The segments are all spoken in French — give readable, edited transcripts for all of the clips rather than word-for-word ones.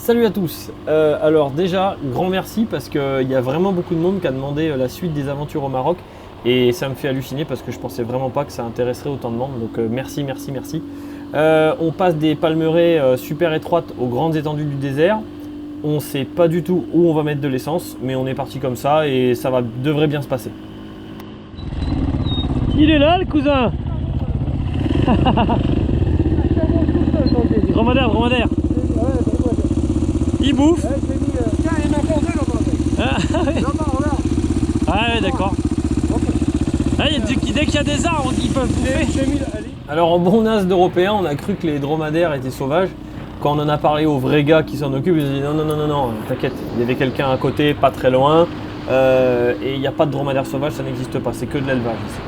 Salut à tous. Alors déjà, grand merci parce qu'il y a vraiment beaucoup de monde qui a demandé la suite des aventures au Maroc et ça me fait halluciner parce que je pensais vraiment pas que ça intéresserait autant de monde. Donc merci. On passe des palmeraies super étroites aux grandes étendues du désert. On ne sait pas du tout où on va mettre de l'essence, mais on est parti comme ça et devrait bien se passer. Il est là le cousin. Dromadaire. Il bouffe. Tiens, il m'a fondé là-bas. Ah ouais, d'accord. Dès qu'il y a des arbres, ils peuvent bouffer. Alors en bon as d'Européens, on a cru que les dromadaires étaient sauvages. Quand on en a parlé aux vrais gars qui s'en occupent, ils ont dit non, t'inquiète, il y avait quelqu'un à côté, pas très loin, et il n'y a pas de dromadaire sauvage, ça n'existe pas, c'est que de l'élevage ici.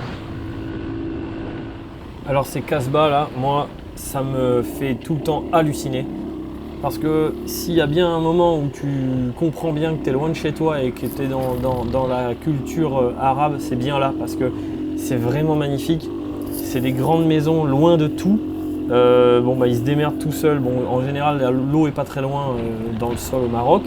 Alors ces Casbah là, moi, ça me fait tout le temps halluciner. Parce que s'il y a bien un moment où tu comprends bien que tu es loin de chez toi et que tu es dans la culture arabe, c'est bien là, parce que c'est vraiment magnifique. C'est des grandes maisons loin de tout. Ils se démerdent tout seuls. Bon, en général, l'eau est pas très loin dans le sol au Maroc.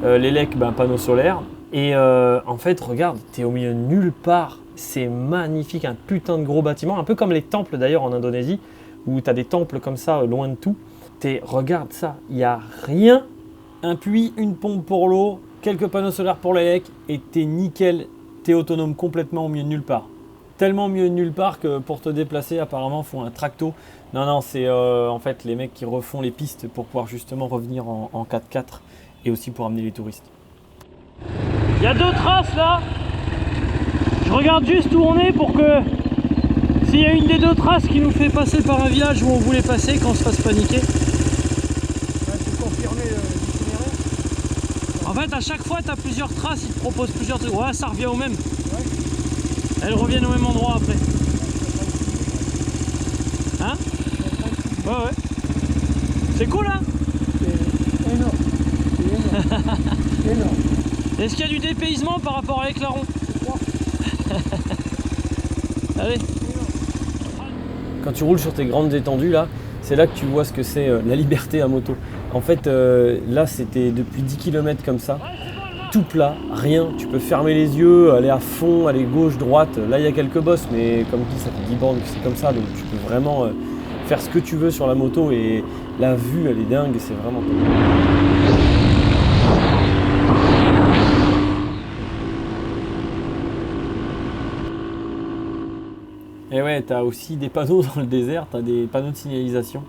Les lecs, panneaux solaires. Et en fait, regarde, tu es au milieu de nulle part. C'est magnifique, un putain de gros bâtiment. Un peu comme les temples d'ailleurs en Indonésie, où tu as des temples comme ça, loin de tout. Regarde ça, il n'y a rien. Un puits, une pompe pour l'eau, quelques panneaux solaires pour les lecs, et t'es nickel. T'es autonome complètement au milieu de nulle part. Tellement mieux de nulle part que pour te déplacer, apparemment, font un tracto. Non, c'est en fait les mecs qui refont les pistes pour pouvoir justement revenir en 4x4 et aussi pour amener les touristes. Il y a 2 traces là. Je regarde juste où on est pour que s'il y a une des 2 traces qui nous fait passer par un village où on voulait passer, qu'on se fasse paniquer. C'est confirmé l'itinéraire. En fait, à chaque fois, tu as plusieurs traces, ils te proposent plusieurs trucs. Ouais, ça revient au même. Ouais. Elles reviennent au même endroit après. Hein? Ouais. C'est cool, hein? C'est énorme. C'est énorme. Est-ce qu'il y a du dépaysement par rapport à Éclaron? Allez. Quand tu roules sur tes grandes étendues, là, c'est là que tu vois ce que c'est la liberté à moto. En fait, là, c'était depuis 10 km comme ça. Tout plat, rien, tu peux fermer les yeux, aller à fond, aller gauche, droite. Là, il y a quelques bosses, mais comme dit, ça fait 10 bornes que c'est comme ça, donc tu peux vraiment faire ce que tu veux sur la moto et la vue, elle est dingue, c'est vraiment cool. Et ouais, tu as aussi des panneaux dans le désert, tu as des panneaux de signalisation.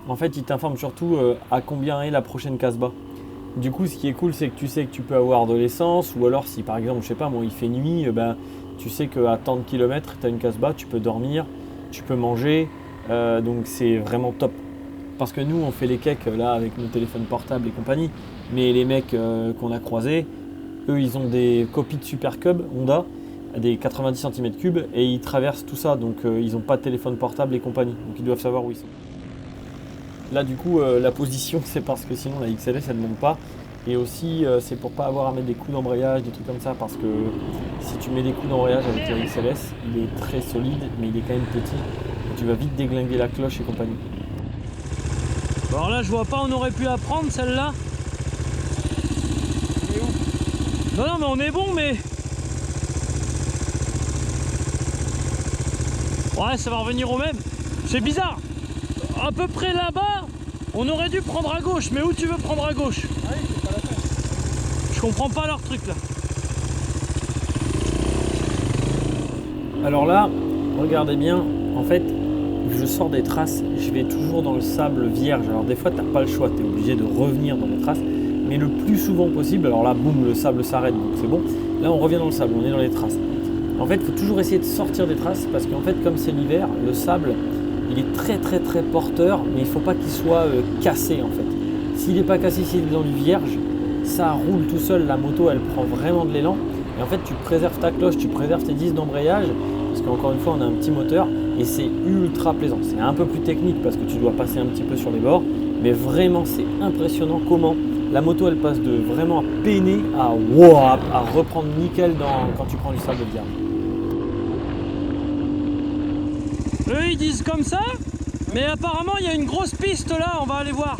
En fait, ils t'informent surtout à combien est la prochaine Casbah. Du coup, ce qui est cool, c'est que tu sais que tu peux avoir de l'essence, ou alors si par exemple, je sais pas, il fait nuit, tu sais qu'à tant de kilomètres, tu as une Casbah, tu peux dormir, tu peux manger, donc c'est vraiment top. Parce que nous, on fait les cakes là avec nos téléphones portables et compagnie, mais les mecs qu'on a croisés, eux, ils ont des copies de Super Cub Honda, des 90 cm3 et ils traversent tout ça, donc ils n'ont pas de téléphone portable et compagnie, donc ils doivent savoir où ils sont. Là du coup la position c'est parce que sinon la XLS elle ne monte pas et aussi c'est pour pas avoir à mettre des coups d'embrayage, des trucs comme ça, parce que si tu mets des coups d'embrayage avec la XLS il est très solide mais il est quand même petit et tu vas vite déglinguer la cloche et compagnie. Alors là je vois pas, on aurait pu la prendre celle-là. Non mais on est bon, mais ouais, ça va revenir au même. C'est bizarre. À peu près là-bas, on aurait dû prendre à gauche. Mais où tu veux prendre à gauche? Ah oui, c'est pas la peine. Je comprends pas leur truc là. Alors là, regardez bien. En fait, je sors des traces. Je vais toujours dans le sable vierge. Alors des fois, t'as pas le choix. Tu es obligé de revenir dans les traces. Mais le plus souvent possible, alors là, boum, le sable s'arrête. Donc c'est bon. Là, on revient dans le sable. On est dans les traces. En fait, il faut toujours essayer de sortir des traces parce qu'en fait, comme c'est l'hiver, le sable, il est très porteur, mais il ne faut pas qu'il soit cassé en fait. S'il n'est pas cassé, s'il est dans du vierge, ça roule tout seul, la moto, elle prend vraiment de l'élan. Et en fait, tu préserves ta cloche, tu préserves tes 10 d'embrayage, parce qu'encore une fois, on a un petit moteur et c'est ultra plaisant. C'est un peu plus technique parce que tu dois passer un petit peu sur les bords, mais vraiment, c'est impressionnant comment la moto, elle passe de vraiment à peiner à wow, à reprendre nickel quand tu prends du sable vierge. Eux ils disent comme ça, mais apparemment il y a une grosse piste là, on va aller voir.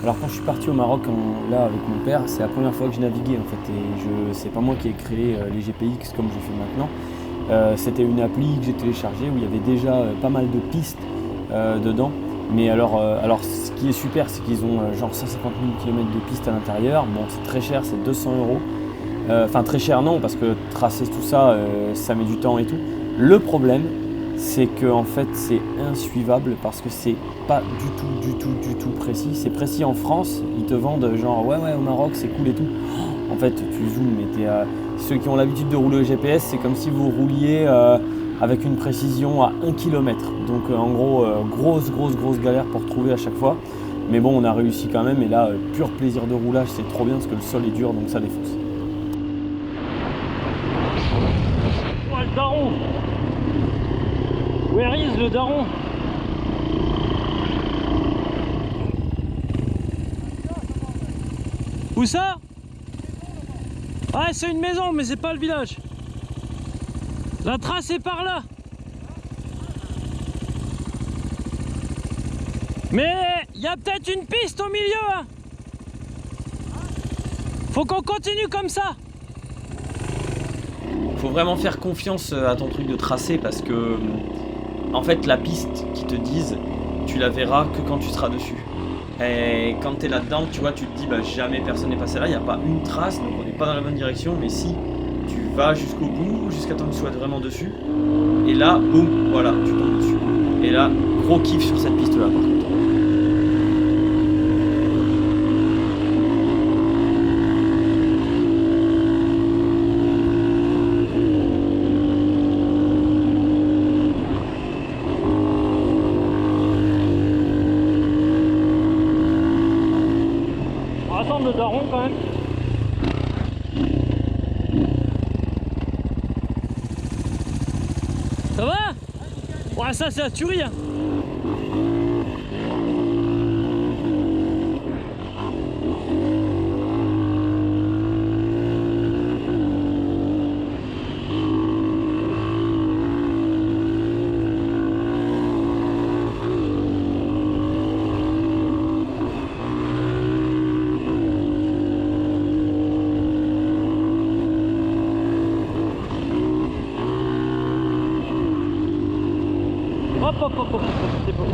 Alors quand je suis parti au Maroc là avec mon père, c'est la première fois que je naviguais en fait. Et c'est pas moi qui ai créé les GPX comme je fais maintenant. C'était une appli que j'ai téléchargée où il y avait déjà pas mal de pistes dedans. Mais alors ce qui est super, c'est qu'ils ont genre 150 000 km de pistes à l'intérieur. Bon, c'est très cher, c'est 200 €. Enfin très cher non, parce que tracer tout ça, ça met du temps et tout. Le problème, c'est que en fait c'est insuivable parce que c'est pas du tout précis. C'est précis en France, ils te vendent genre ouais au Maroc c'est cool et tout. En fait tu zoomes mais ceux qui ont l'habitude de rouler au GPS, c'est comme si vous rouliez avec une précision à 1 km. Donc en gros grosse galère pour trouver à chaque fois. Mais bon, on a réussi quand même et là pur plaisir de roulage, c'est trop bien parce que le sol est dur donc ça défonce. Oh, le daron! Where is le daron? Où ça? Ah, c'est une maison, mais c'est pas le village. La trace est par là. Mais il y a peut-être une piste au milieu. Hein. Faut qu'on continue comme ça. Faut vraiment faire confiance à ton truc de tracé parce que en fait la piste qui te disent tu la verras que quand tu seras dessus. Et quand tu es là-dedans, tu vois, tu te dis bah jamais personne n'est passé là, il n'y a pas une trace, donc on n'est pas dans la bonne direction, mais si tu vas jusqu'au bout, jusqu'à temps que tu sois vraiment dessus, et là, boum, voilà, tu tombes dessus. Et là, gros kiff sur cette piste là par contre. Le daron quand même. Ça va? Ouais, ça c'est la tuerie hein. Hop, c'est bon.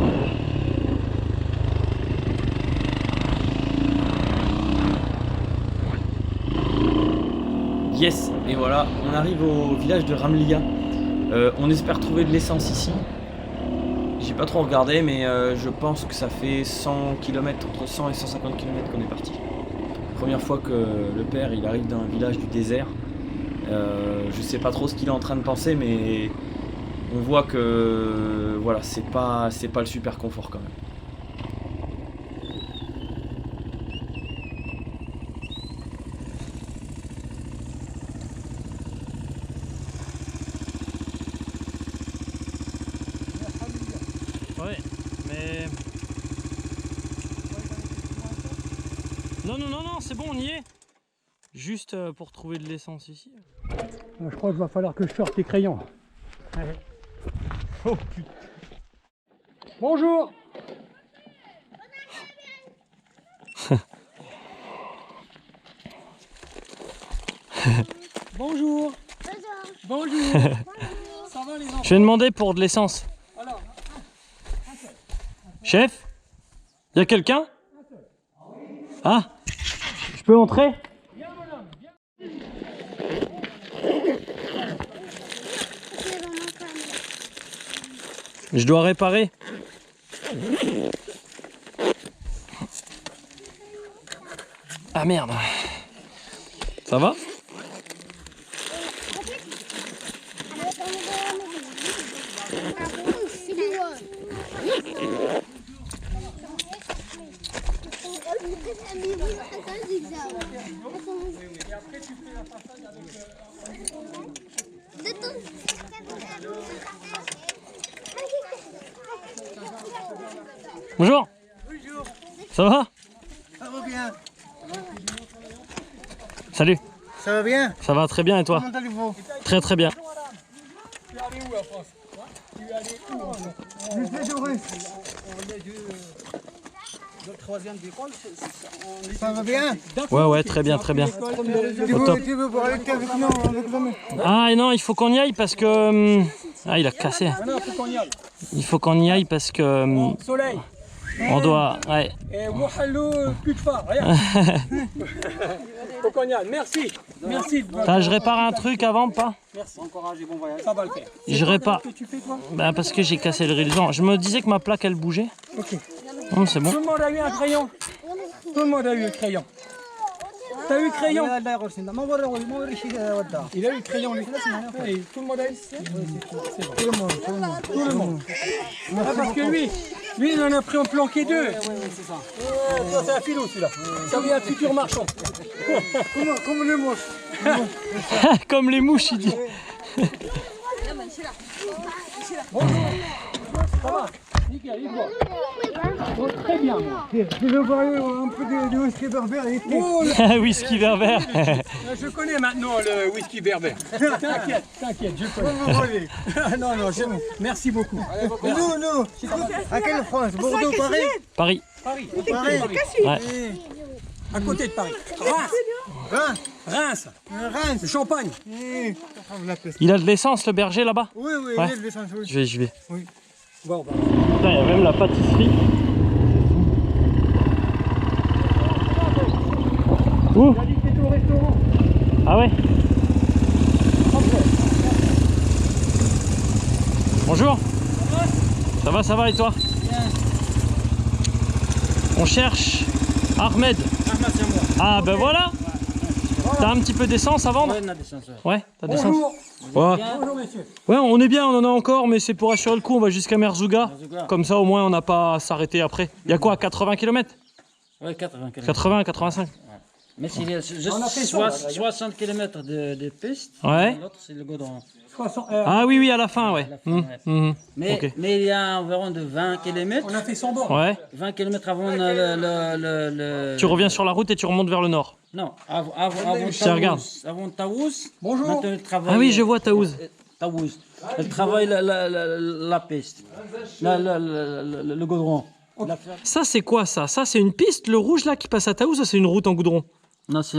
Yes, et voilà, on arrive au village de Ramlia. On espère trouver de l'essence ici. J'ai pas trop regardé, mais je pense que ça fait 100 km, entre 100 et 150 km qu'on est parti. Première fois que le père il arrive dans un village du désert. Je sais pas trop ce qu'il est en train de penser, mais on voit que voilà, c'est pas le super confort quand même. Ouais, mais... Non, c'est bon, on y est. Juste pour trouver de l'essence ici. Je crois qu'il va falloir que je sorte les crayons. Oh putain. Bonjour. Bonjour. Bonjour. Ça va les enfants? Je vais demander pour de l'essence. Alors, Chef? Y a quelqu'un? Ah? Je peux entrer? Je dois réparer. Ah merde. Ça va? Bonjour. bonjour. Ça va? Ça va bien. Salut. Ça va bien? Ça va très bien et toi? Comment allez-vous? Très très bien. Tu es allé où en France? Tu es allé où? Je suis doré. Ça va bien? Ouais, très bien, très bien. Tu Au top. veux parler avec nous, avec nous? Ah, et non, il faut qu'on y aille parce que... Ah, il a cassé. Non, faut qu'on y aille. Il faut qu'on y aille parce que... Soleil. On doit... Ouais. Et Mouhallou, plus de phare, regarde. Faut qu'on y aille. Merci. Merci. Putain, je répare un truc avant, pas? Merci. Bon courage et bon voyage. Ça va le faire. Je répare... Qu'est-ce que tu fais, toi? Bah, parce que j'ai cassé le rélison. Je me disais que ma plaque, elle bougeait. Ok. Non, c'est bon. Tout le monde a eu un crayon. Tout le monde a eu un crayon. T'as eu le crayon? Il a eu le crayon, lui. Oui, tout le monde a eu. C'est bon. Tout le monde. Tout le monde. Ah, parce que lui, il en a pris en planqué deux. C'est ça. Ça, c'est un filou, celui-là. Ça vient un futur marchand. Comme les mouches. Comme les mouches, il dit. Bonjour. Ça va? Nickel, il voit. Oh, très bien, moi. Je veux voir un peu de whisky berbère. Whisky berbère. Je connais maintenant le whisky berbère. T'inquiète, je connais. Non, c'est bon. Merci beaucoup. Nous. À quelle France? Bordeaux, Paris? Paris. Paris. Ouais. À côté de Paris. Reims. Champagne. Il a de l'essence, le berger, là-bas? Oui, Ouais. il y a de l'essence, oui. Je vais. Oui. Bon, bah. Putain, il y a même la pâtisserie. Où? Il a dit que t'étais au restaurant. Ah ouais? Bonjour. Ça va et toi? Bien. On cherche Ahmed. Ahmed, c'est moi. Ah ben voilà. T'as un petit peu d'essence à vendre? Ouais, on a des sens, ouais. Ouais, t'as d'essence? Bonjour. Ouais. Bonjour, messieurs. Ouais, on est bien, on en a encore, mais c'est pour assurer le coup, on va jusqu'à Merzouga. Merzouga. Comme ça, au moins, on n'a pas à s'arrêter après. Il y a quoi, 80 km? Ouais, 80 km. 80, 85? Mais s'il y a juste On a fait ça, là, 60 km de piste, Ouais. l'autre c'est le goudron. 60, Ah oui, à la fin, ouais. À la fin, ouais. Mais, Ok. mais il y a environ de 20 km. on a fait 100 bornes. Ouais. 20 km avant le... Tu reviens sur la route et tu remontes vers le nord. Non, avant Tiens, regarde. Avant Taous. Bonjour. Maintenant, il travaille, Ah oui, je vois Taouz. Taous. Elle travaille la piste. Le goudron. Ça, c'est quoi ça? Ça, c'est une piste, le rouge là qui passe à Taouz, ça c'est une route en goudron? Non, c'est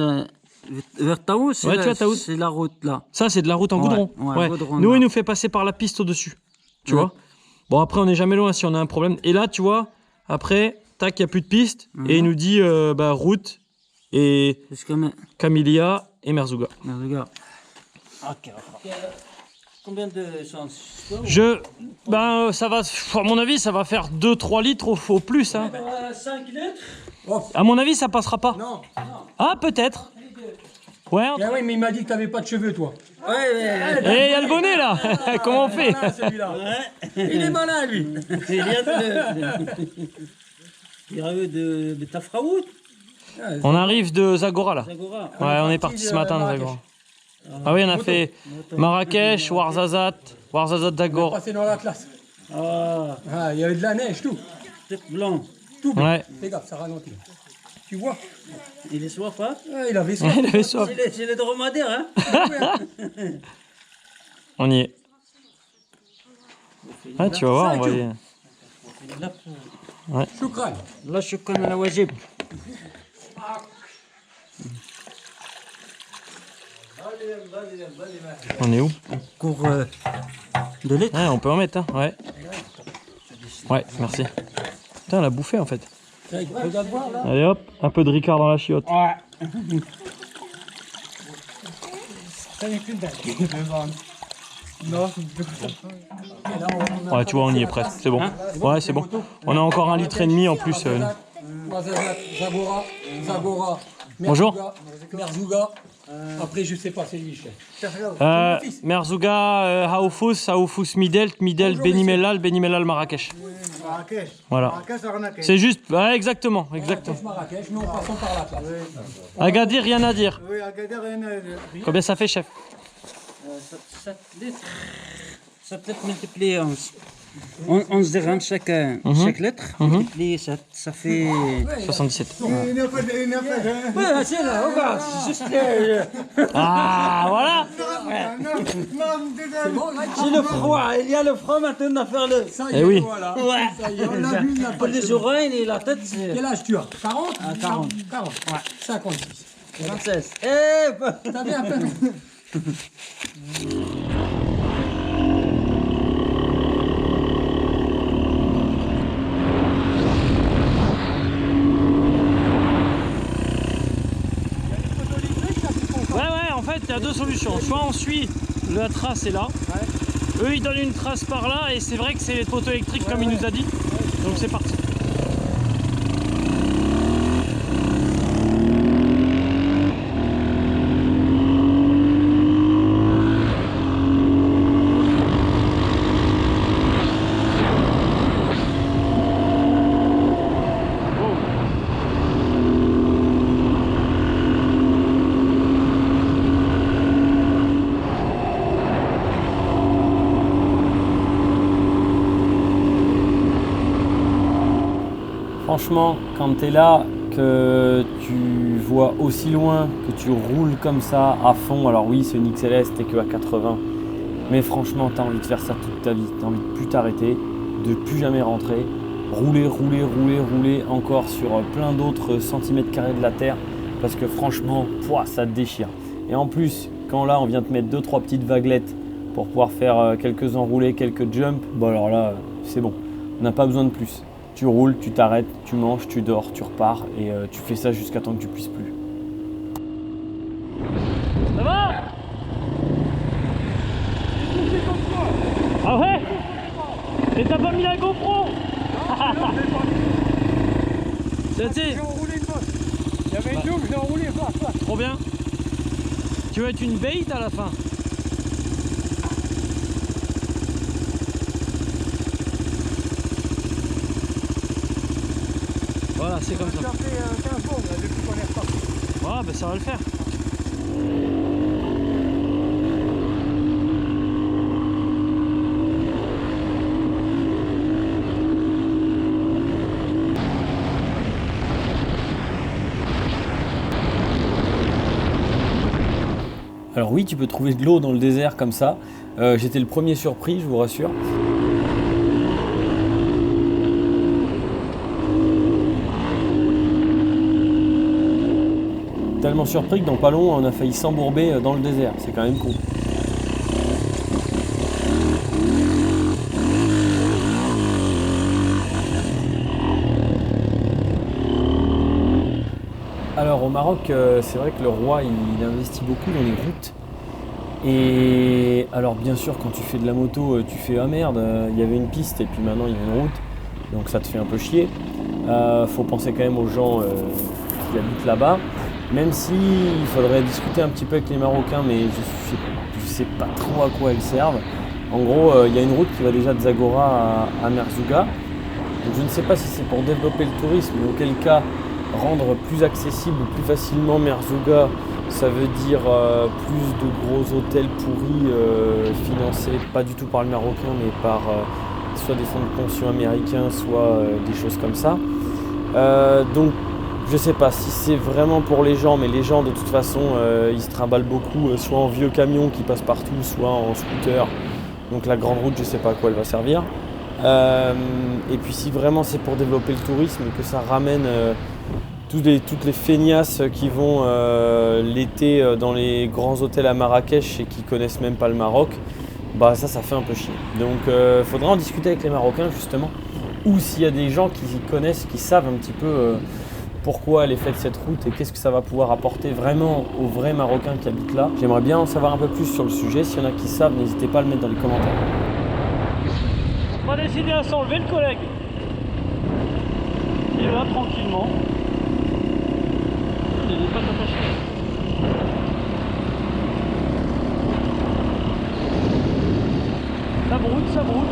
vers Taous, Ouais, tu vois, Taous. c'est la route là. Ça, c'est de la route en Ouais, goudron. ouais, goudron, Nous, là. il nous fait passer par la piste au-dessus. Tu Ouais. vois? Bon, après, on n'est jamais loin si on a un problème. Et là, tu vois, après, tac, il n'y a plus de piste. Et il nous dit bah, route et Jusqu'à maintenant. Camilia et Merzouga. Regarde. Ok. Combien de sens? Ça va, à mon avis, ça va faire 2-3 litres au plus. Hein. 5 litres. À mon avis, ça passera pas. Non. Ah, peut-être. Ouais. Eh oui, mais il m'a dit que t'avais pas de cheveux, toi. Ouais. Et il y a le bonnet là. Comment on fait? Malin, celui-là. Il est malin, lui. Il arrive de Tafraout, On arrive de Zagora là. Zagora. Ouais, on est parti ce matin de Zagora. Ah oui, on a fait Marrakech, Ouarzazate, Zagora. Passé dans la classe. Ah, Ah, il y avait de la neige, tout. tête blanc. Tout blanc. Ouais. Fais gaffe, ça ralentit. Tu vois? Il est soif, hein? Ah, il avait soif. Il avait soif. C'est les dromadaires, hein? On y est. Ah, tu vas voir, on va y... Choukran. Là, je connais la wajib. On est où? Cours de litres. Ouais, on peut en mettre, hein. Ouais. Ouais, merci. Putain, elle a bouffé en fait. Regarde voir, là. Allez hop, un peu de Ricard dans la chiotte. Ouais. Ça n'est plus dingue. Non, Ouais, tu vois, on y est presque. C'est bon. Ouais, c'est bon. On a encore 1,5 litre en plus. Zagora. Bonjour. Merzouga. Après, je sais pas, c'est lui, chef. Merzouga, Haoufous, Midelt, Benimellal, Marrakech. Marrakech. Voilà. C'est juste. Ouais, exactement. Marrakech, nous, en passant par la place. Agadir, rien à dire. Oui, Agadir, rien à dire. Combien ça fait, chef? 7 litres. 7 litres multiplié 11. 11 dirhams chaque litre. Multiplié 7, ça fait... 77. Il n'a pas de... Ouais, c'est là, regarde, c'est juste... Ah, voilà. C'est bon, là, J'ai le froid, il y a le froid maintenant, on a fait le... ça y Eh est, oui. voilà. Ouais. Ça y est, on a vu, il n'a pas Les oreilles et la tête, c'est... Quel âge tu as? 40? Ah, 40. 40. Ouais. 56. 26. T'as bien fait. Ouais, en fait, il y a deux solutions. Soit on suit, la trace est là. Eux, ils donnent une trace par là, et c'est vrai que c'est les poteaux électriques, comme il nous a dit. Donc c'est parti. Franchement, quand tu es là, que tu vois aussi loin, que tu roules comme ça à fond, alors oui, c'est une XLS, t'es que à 80, mais franchement, tu as envie de faire ça toute ta vie, tu as envie de plus t'arrêter, de plus jamais rentrer, rouler encore sur plein d'autres centimètres carrés de la terre, parce que franchement, pouah, ça te déchire. Et en plus, quand là, on vient te mettre 2-3 petites vaguelettes pour pouvoir faire quelques enroulés, quelques jumps, bon alors là, c'est bon, on n'a pas besoin de plus. Tu roules, tu t'arrêtes, tu manges, tu dors, tu repars et tu fais ça jusqu'à temps que tu puisses plus. Ça va? Ah ouais? Et t'as pas mis la GoPro? J'ai enroulé une bosse. Il y avait une double, j'ai enroulé. Trop bien. Tu vas être une bait à la fin. Voilà, c'est comme ça. Ça fait 15 secondes depuis qu'on est reparti. Ah, bah ça va le faire. Alors oui, tu peux trouver de l'eau dans le désert comme ça. J'étais le premier surpris, je vous rassure. Tellement surpris que dans pas long, on a failli s'embourber dans le désert. C'est quand même cool. Alors au Maroc, c'est vrai que le roi il investit beaucoup dans les routes. Et alors bien sûr quand tu fais de la moto, tu fais ah merde, il y avait une piste et puis maintenant il y a une route. Donc ça te fait un peu chier. Faut penser quand même aux gens qui habitent là-bas. Même si il faudrait discuter un petit peu avec les Marocains, mais je sais pas trop à quoi elles servent. En gros, il y a une route qui va déjà de Zagora à Merzouga. Donc je ne sais pas si c'est pour développer le tourisme, ou auquel cas rendre plus accessible plus facilement Merzouga, ça veut dire plus de gros hôtels pourris financés pas du tout par le Marocain, mais par soit des fonds de pension américains, soit des choses comme ça. Donc je sais pas si c'est vraiment pour les gens, mais les gens de toute façon ils se trimballent beaucoup, soit en vieux camions qui passent partout, soit en scooter. Donc la grande route, je sais pas à quoi elle va servir. Et puis si vraiment c'est pour développer le tourisme et que ça ramène toutes les feignasses qui vont l'été dans les grands hôtels à Marrakech et qui connaissent même pas le Maroc, bah ça fait un peu chier. Donc faudra en discuter avec les Marocains justement, ou s'il y a des gens qui connaissent, qui savent un petit peu pourquoi elle est faite cette route et qu'est-ce que ça va pouvoir apporter vraiment aux vrais Marocains qui habitent là. J'aimerais bien en savoir un peu plus sur le sujet. S'il y en a qui savent, n'hésitez pas à le mettre dans les commentaires. On va décider à s'enlever le collègue. Il est là tranquillement. Il n'est pas attaché. Ça broute, ça broute.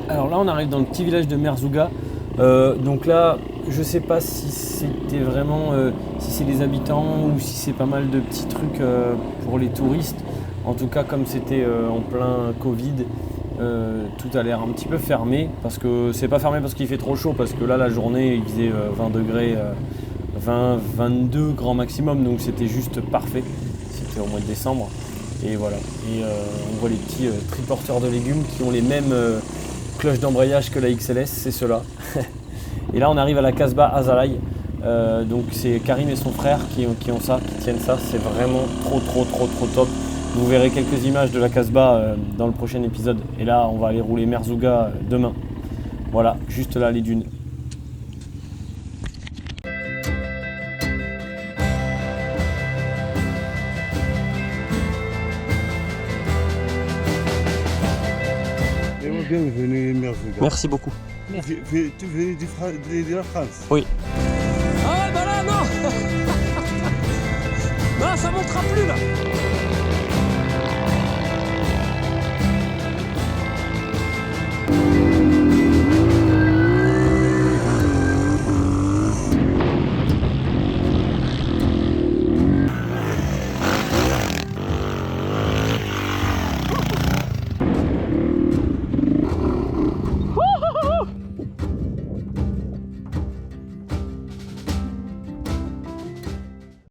Alors là on arrive dans le petit village de Merzouga. Donc là je sais pas si c'était vraiment si c'est les habitants ou si c'est pas mal de petits trucs pour les touristes. En tout cas, comme c'était en plein Covid, tout a l'air un petit peu fermé. Parce que c'est pas fermé parce qu'il fait trop chaud, parce que là, la journée, il faisait 20 degrés, 20, 22 grand maximum, donc c'était juste parfait. C'était au mois de décembre. Et voilà. Et on voit les petits triporteurs de légumes qui ont les mêmes cloches d'embrayage que la XLS, c'est ceux-là. Et là, on arrive à la Casbah Azalai. Donc c'est Karim et son frère qui ont ça, qui tiennent ça. C'est vraiment trop top. Vous verrez quelques images de la Casbah dans le prochain épisode. Et là, on va aller rouler Merzouga demain. Voilà, juste là, les dunes. Bienvenue Merzouga. Merci beaucoup. Tu venais de la France? Oui. Ah ouais, bah là, non. Non, ça montera plus là.